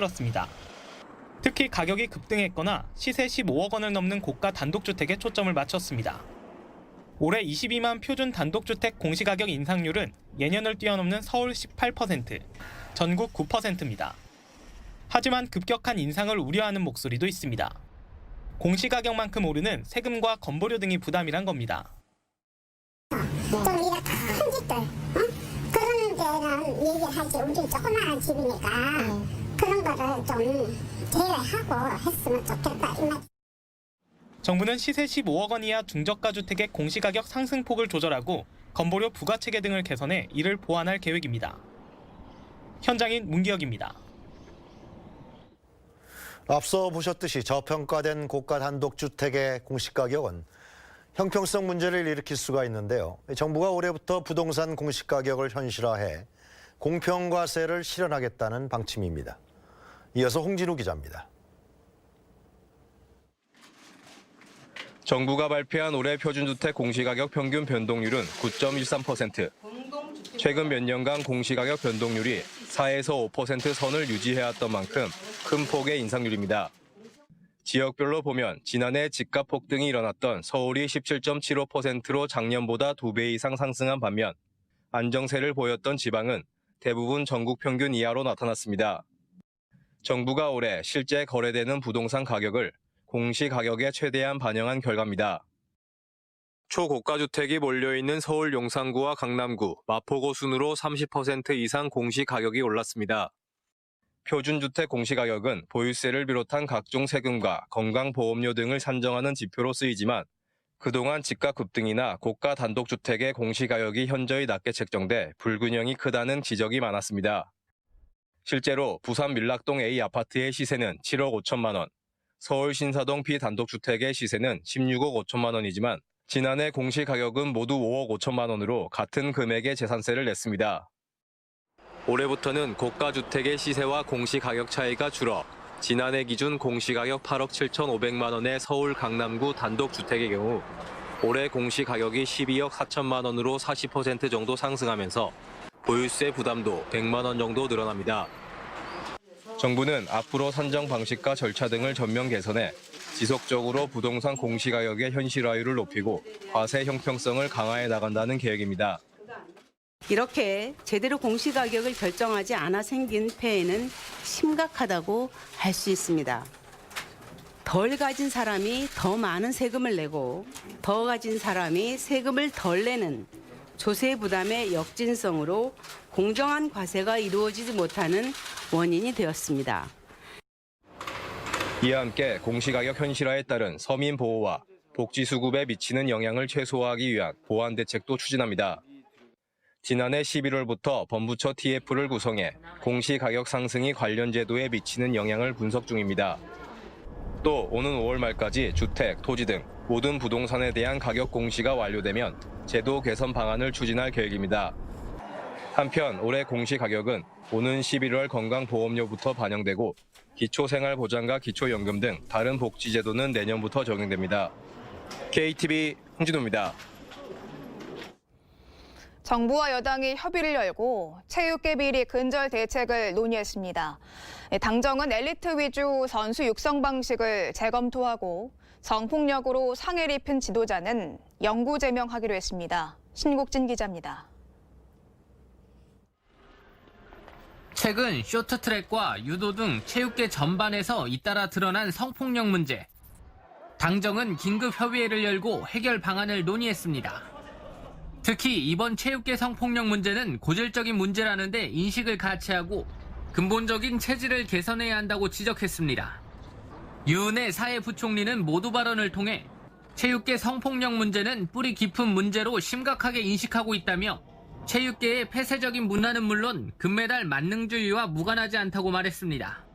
힘들었습니다. 특히 가격이 급등했거나 시세 15억 원을 넘는 고가 단독주택에 초점을 맞췄습니다. 올해 22만 표준 단독주택 공시가격 인상률은 예년을 뛰어넘는 서울 18%, 전국 9%입니다. 하지만 급격한 인상을 우려하는 목소리도 있습니다. 공시가격만큼 오르는 세금과 건보료 등이 부담이란 겁니다. 좀 이렇게 큰 집들, 그런 데는 얘기하지. 우리 조그마한 집이니까 그런 거를 좀 제외하고 했으면 좋겠다 이 말. 정부는 시세 15억 원 이하 중저가 주택의 공시가격 상승폭을 조절하고 건보료 부과체계 등을 개선해 이를 보완할 계획입니다. 현장인 문기혁입니다. 앞서 보셨듯이 저평가된 고가 단독주택의 공시가격은 형평성 문제를 일으킬 수가 있는데요. 정부가 올해부터 부동산 공시가격을 현실화해 공평과세를 실현하겠다는 방침입니다. 이어서 홍진우 기자입니다. 정부가 발표한 올해 표준주택 공시가격 평균 변동률은 9.13%. 최근 몇 년간 공시가격 변동률이 4에서 5% 선을 유지해왔던 만큼 큰 폭의 인상률입니다. 지역별로 보면 지난해 집값 폭등이 일어났던 서울이 17.75%로 작년보다 2배 이상 상승한 반면 안정세를 보였던 지방은 대부분 전국 평균 이하로 나타났습니다. 정부가 올해 실제 거래되는 부동산 가격을 공시가격에 최대한 반영한 결과입니다. 초고가 주택이 몰려있는 서울 용산구와 강남구, 마포구 순으로 30% 이상 공시가격이 올랐습니다. 표준주택 공시가격은 보유세를 비롯한 각종 세금과 건강보험료 등을 산정하는 지표로 쓰이지만 그동안 집값 급등이나 고가 단독주택의 공시가격이 현저히 낮게 책정돼 불균형이 크다는 지적이 많았습니다. 실제로 부산 밀락동 A 아파트의 시세는 7억 5천만 원, 서울 신사동 B 단독주택의 시세는 16억 5천만 원이지만 지난해 공시가격은 모두 5억 5천만 원으로 같은 금액의 재산세를 냈습니다. 올해부터는 고가 주택의 시세와 공시가격 차이가 줄어 지난해 기준 공시가격 8억 7,500만 원의 서울 강남구 단독주택의 경우 올해 공시가격이 12억 4천만 원으로 40% 정도 상승하면서 보유세 부담도 100만 원 정도 늘어납니다. 정부는 앞으로 산정 방식과 절차 등을 전면 개선해 지속적으로 부동산 공시가격의 현실화율을 높이고 과세 형평성을 강화해 나간다는 계획입니다. 이렇게 제대로 공시가격을 결정하지 않아 생긴 폐해는 심각하다고 할 수 있습니다. 덜 가진 사람이 더 많은 세금을 내고 더 가진 사람이 세금을 덜 내는 조세 부담의 역진성으로 공정한 과세가 이루어지지 못하는 원인이 되었습니다. 이와 함께 공시가격 현실화에 따른 서민 보호와 복지 수급에 미치는 영향을 최소화하기 위한 보완 대책도 추진합니다. 지난해 11월부터 범부처 TF를 구성해 공시가격 상승이 관련 제도에 미치는 영향을 분석 중입니다. 또 오는 5월 말까지 주택, 토지 등 모든 부동산에 대한 가격 공시가 완료되면 제도 개선 방안을 추진할 계획입니다. 한편 올해 공시가격은 오는 11월 건강보험료부터 반영되고 기초생활보장과 기초연금 등 다른 복지제도는 내년부터 적용됩니다. KTV 홍진호입니다. 정부와 여당이 협의를 열고 체육계 비리 근절 대책을 논의했습니다. 당정은 엘리트 위주 선수 육성 방식을 재검토하고 성폭력으로 상해를 입힌 지도자는 영구 제명하기로 했습니다. 신국진 기자입니다. 최근 쇼트트랙과 유도 등 체육계 전반에서 잇따라 드러난 성폭력 문제. 당정은 긴급 협의회를 열고 해결 방안을 논의했습니다. 특히 이번 체육계 성폭력 문제는 고질적인 문제라는데 인식을 같이 하고 근본적인 체질을 개선해야 한다고 지적했습니다. 유은혜 사회부총리는 모두 발언을 통해 체육계 성폭력 문제는 뿌리 깊은 문제로 심각하게 인식하고 있다며 체육계의 폐쇄적인 문화는 물론 금메달 만능주의와 무관하지 않다고 말했습니다.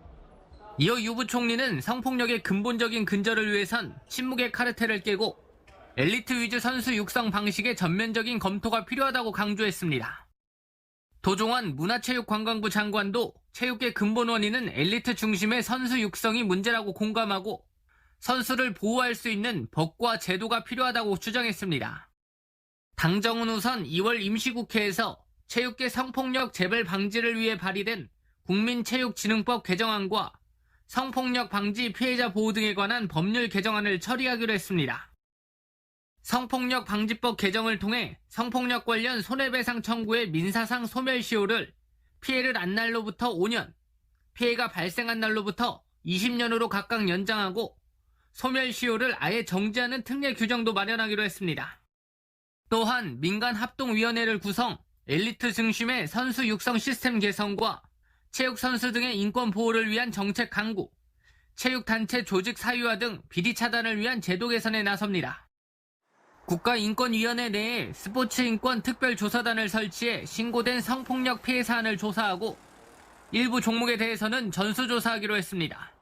이어 유 부총리는 성폭력의 근본적인 근절을 위해선 침묵의 카르텔을 깨고 엘리트 위주 선수 육성 방식의 전면적인 검토가 필요하다고 강조했습니다. 도종환 문화체육관광부 장관도 체육계 근본 원인은 엘리트 중심의 선수 육성이 문제라고 공감하고 선수를 보호할 수 있는 법과 제도가 필요하다고 주장했습니다. 당정은 우선 2월 임시국회에서 체육계 성폭력 재발 방지를 위해 발의된 국민체육진흥법 개정안과 성폭력 방지 피해자 보호 등에 관한 법률 개정안을 처리하기로 했습니다. 성폭력 방지법 개정을 통해 성폭력 관련 손해배상 청구의 민사상 소멸시효를 피해를 안 날로부터 5년, 피해가 발생한 날로부터 20년으로 각각 연장하고 소멸시효를 아예 정지하는 특례 규정도 마련하기로 했습니다. 또한 민간합동위원회를 구성, 엘리트 중심의 선수 육성 시스템 개선과 체육선수 등의 인권 보호를 위한 정책 강구, 체육단체 조직 사유화 등 비리 차단을 위한 제도 개선에 나섭니다. 국가인권위원회 내에 스포츠인권 특별조사단을 설치해 신고된 성폭력 피해 사안을 조사하고 일부 종목에 대해서는 전수조사하기로 했습니다.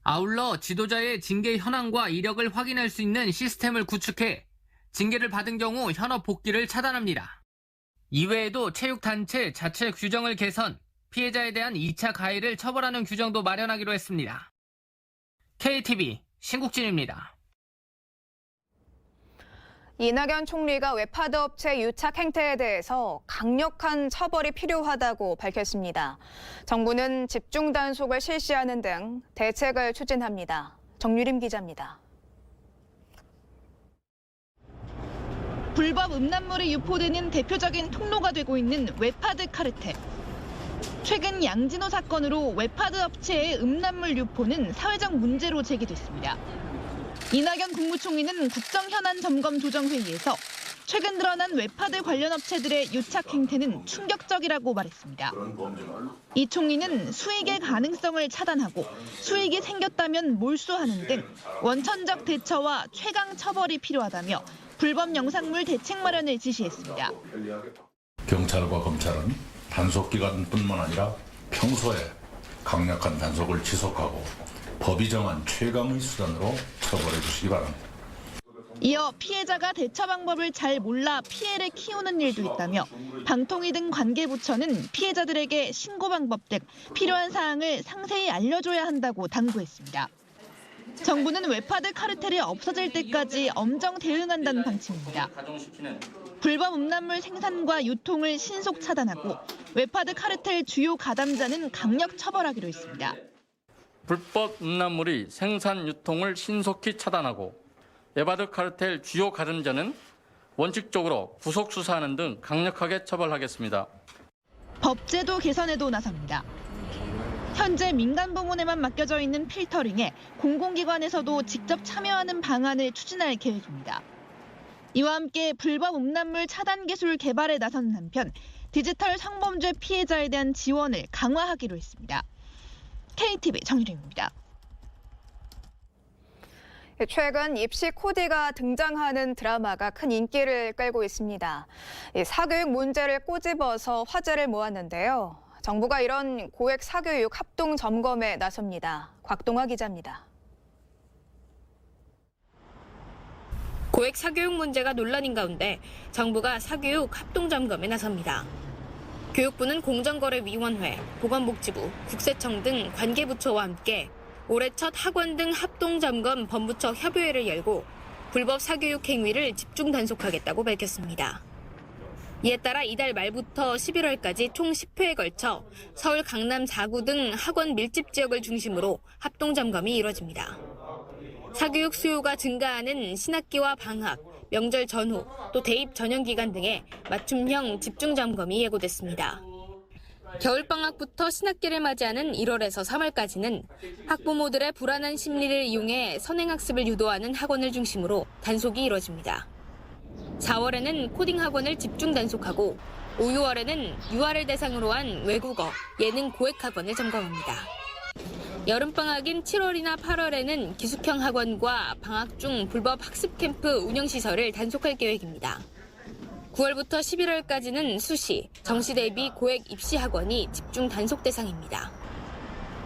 아울러 지도자의 징계 현황과 이력을 확인할 수 있는 시스템을 구축해 징계를 받은 경우 현업 복귀를 차단합니다. 이외에도 체육단체 자체 규정을 개선, 피해자에 대한 2차 가해를 처벌하는 규정도 마련하기로 했습니다. KTV 신국진입니다. 이낙연 총리가 웹하드 업체 유착 행태에 대해서 강력한 처벌이 필요하다고 밝혔습니다. 정부는 집중 단속을 실시하는 등 대책을 추진합니다. 정유림 기자입니다. 불법 음란물이 유포되는 대표적인 통로가 되고 있는 웹하드 카르텔. 최근 양진호 사건으로 웹하드 업체의 음란물 유포는 사회적 문제로 제기됐습니다. 이낙연 국무총리는 국정현안점검조정회의에서 최근 드러난 웹하드 관련 업체들의 유착 행태는 충격적이라고 말했습니다. 이 총리는 수익의 가능성을 차단하고 수익이 생겼다면 몰수하는 등 원천적 대처와 최강 처벌이 필요하다며 불법 영상물 대책 마련을 지시했습니다. 경찰과 검찰은 단속기간뿐만 아니라 평소에 강력한 단속을 지속하고 법이 정한 최강의 수단으로 처벌해 주시기 바랍니다. 이어 피해자가 대처 방법을 잘 몰라 피해를 키우는 일도 있다며 방통위 등 관계부처는 피해자들에게 신고 방법 등 필요한 사항을 상세히 알려줘야 한다고 당부했습니다. 정부는 웹하드 카르텔이 없어질 때까지 엄정 대응한다는 방침입니다. 불법 음란물 생산과 유통을 신속 차단하고 웹하드 카르텔 주요 가담자는 강력 처벌하기로 했습니다. 불법 음란물의 생산, 유통을 신속히 차단하고 웹하드 카르텔 주요 가담자는 원칙적으로 구속 수사하는 등 강력하게 처벌하겠습니다. 법제도 개선에도 나섭니다. 현재 민간 부문에만 맡겨져 있는 필터링에 공공기관에서도 직접 참여하는 방안을 추진할 계획입니다. 이와 함께 불법 음란물 차단 기술 개발에 나서는 한편 디지털 성범죄 피해자에 대한 지원을 강화하기로 했습니다. KTV 정유림입니다. 최근 입시 코디가 등장하는 드라마가 큰 인기를 끌고 있습니다. 사교육 문제를 꼬집어서 화제를 모았는데요. 정부가 이런 고액 사교육 합동 점검에 나섭니다. 곽동화 기자입니다. 고액 사교육 문제가 논란인 가운데 정부가 사교육 합동 점검에 나섭니다. 교육부는 공정거래위원회, 보건복지부, 국세청 등 관계부처와 함께 올해 첫 학원 등 합동점검 범부처 협의회를 열고 불법 사교육 행위를 집중 단속하겠다고 밝혔습니다. 이에 따라 이달 말부터 11월까지 총 10회에 걸쳐 서울 강남 4구 등 학원 밀집 지역을 중심으로 합동점검이 이뤄집니다. 사교육 수요가 증가하는 신학기와 방학, 명절 전후, 또 대입 전형 기간 등의 맞춤형 집중점검이 예고됐습니다. 겨울방학부터 신학기를 맞이하는 1월에서 3월까지는 학부모들의 불안한 심리를 이용해 선행학습을 유도하는 학원을 중심으로 단속이 이뤄집니다. 4월에는 코딩 학원을 집중 단속하고 5, 6월에는 유아를 대상으로 한 외국어, 예능 고액 학원을 점검합니다. 여름방학인 7월이나 8월에는 기숙형 학원과 방학 중 불법 학습 캠프 운영시설을 단속할 계획입니다. 9월부터 11월까지는 수시, 정시 대비 고액 입시 학원이 집중 단속 대상입니다.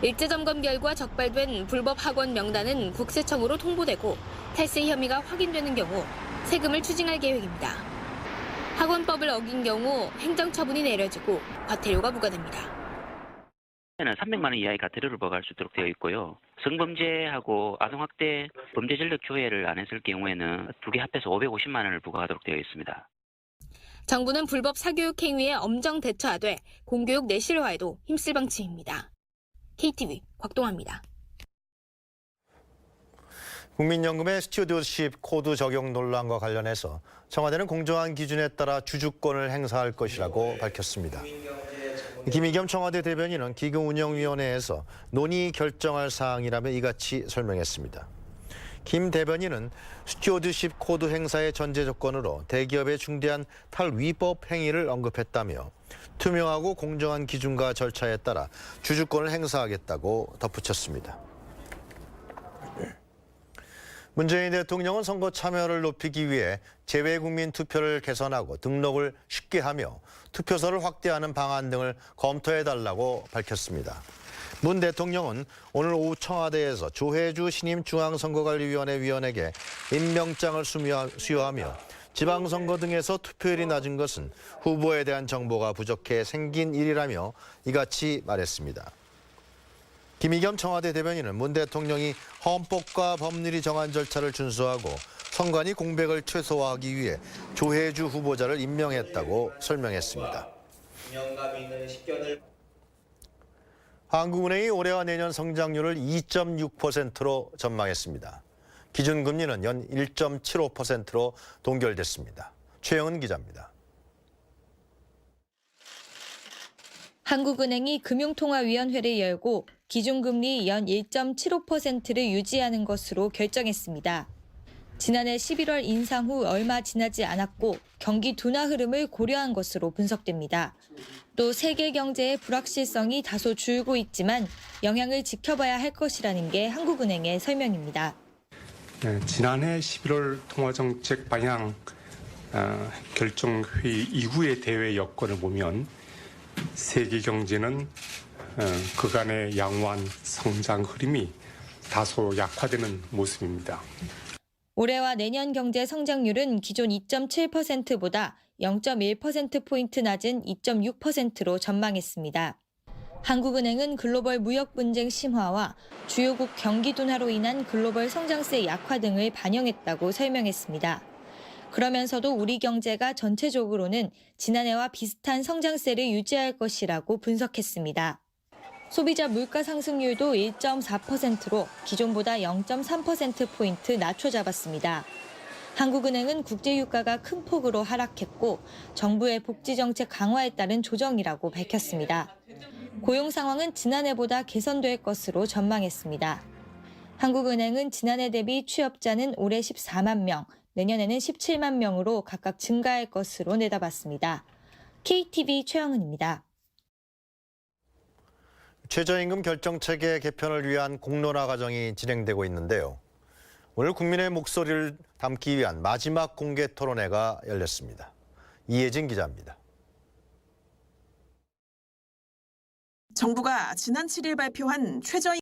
일제 점검 결과 적발된 불법 학원 명단은 국세청으로 통보되고 탈세 혐의가 확인되는 경우 세금을 추징할 계획입니다. 학원법을 어긴 경우 행정처분이 내려지고 과태료가 부과됩니다. 300만 원 이하의 과태료를 부과할 수 있도록 되어 있고요. 성범죄하고 아동학대 범죄 전력 조회를 안 했을 경우에는 두 개 합해서 550만 원을 부과하도록 되어 있습니다. 정부는 불법 사교육 행위에 엄정 대처하되 공교육 내실화에도 힘쓸 방침입니다. KTV 곽동아입니다. 국민연금의 스튜어드십 코드 적용 논란과 관련해서 청와대는 공정한 기준에 따라 주주권을 행사할 것이라고 밝혔습니다. 김의겸 청와대 대변인은 기금운영위원회에서 논의 결정할 사항이라며 이같이 설명했습니다. 김 대변인은 스튜어드십 코드 행사의 전제 조건으로 대기업의 중대한 탈위법 행위를 언급했다며 투명하고 공정한 기준과 절차에 따라 주주권을 행사하겠다고 덧붙였습니다. 문재인 대통령은 선거 참여를 높이기 위해 재외국민 투표를 개선하고 등록을 쉽게 하며 투표소를 확대하는 방안 등을 검토해달라고 밝혔습니다. 문 대통령은 오늘 오후 청와대에서 조혜주 신임 중앙선거관리위원회 위원에게 임명장을 수여하며 지방선거 등에서 투표율이 낮은 것은 후보에 대한 정보가 부족해 생긴 일이라며 이같이 말했습니다. 김의겸 청와대 대변인은 문 대통령이 헌법과 법률이 정한 절차를 준수하고 선관위 공백을 최소화하기 위해 조혜주 후보자를 임명했다고 설명했습니다. 한국은행이 올해와 내년 성장률을 2.6%로 전망했습니다. 기준금리는 연 1.75%로 동결됐습니다. 최영은 기자입니다. 한국은행이 금융통화위원회를 열고 기준금리 연 1.75%를 유지하는 것으로 결정했습니다. 지난해 11월 인상 후 얼마 지나지 않았고 경기 둔화 흐름을 고려한 것으로 분석됩니다. 또 세계 경제의 불확실성이 다소 줄고 있지만 영향을 지켜봐야 할 것이라는 게 한국은행의 설명입니다. 지난해 11월 통화정책 방향 결정회의 이후의 대외 여건을 보면 세계 경제는 그간의 양호한 성장 흐름이 다소 약화되는 모습입니다. 올해와 내년 경제 성장률은 기존 2.7%보다 0.1%포인트 낮은 2.6%로 전망했습니다. 한국은행은 글로벌 무역 분쟁 심화와 주요국 경기 둔화로 인한 글로벌 성장세 약화 등을 반영했다고 설명했습니다. 그러면서도 우리 경제가 전체적으로는 지난해와 비슷한 성장세를 유지할 것이라고 분석했습니다. 소비자 물가 상승률도 1.4%로 기존보다 0.3%포인트 낮춰 잡았습니다. 한국은행은 국제유가가 큰 폭으로 하락했고 정부의 복지정책 강화에 따른 조정이라고 밝혔습니다. 고용 상황은 지난해보다 개선될 것으로 전망했습니다. 한국은행은 지난해 대비 취업자는 올해 14만 명, 내년에는 17만 명으로 각각 증가할 것으로 내다봤습니다. KTV 최영은입니다. 최저임금 결정체계 개편을 위한 공론화 과정이 진행되고 있는데요. 오늘 국민의 목소리를 담기 위한 마지막 공개 토론회가 열렸습니다. 이혜진 기자입니다. 정부가 지난 7일 발표한 최저임금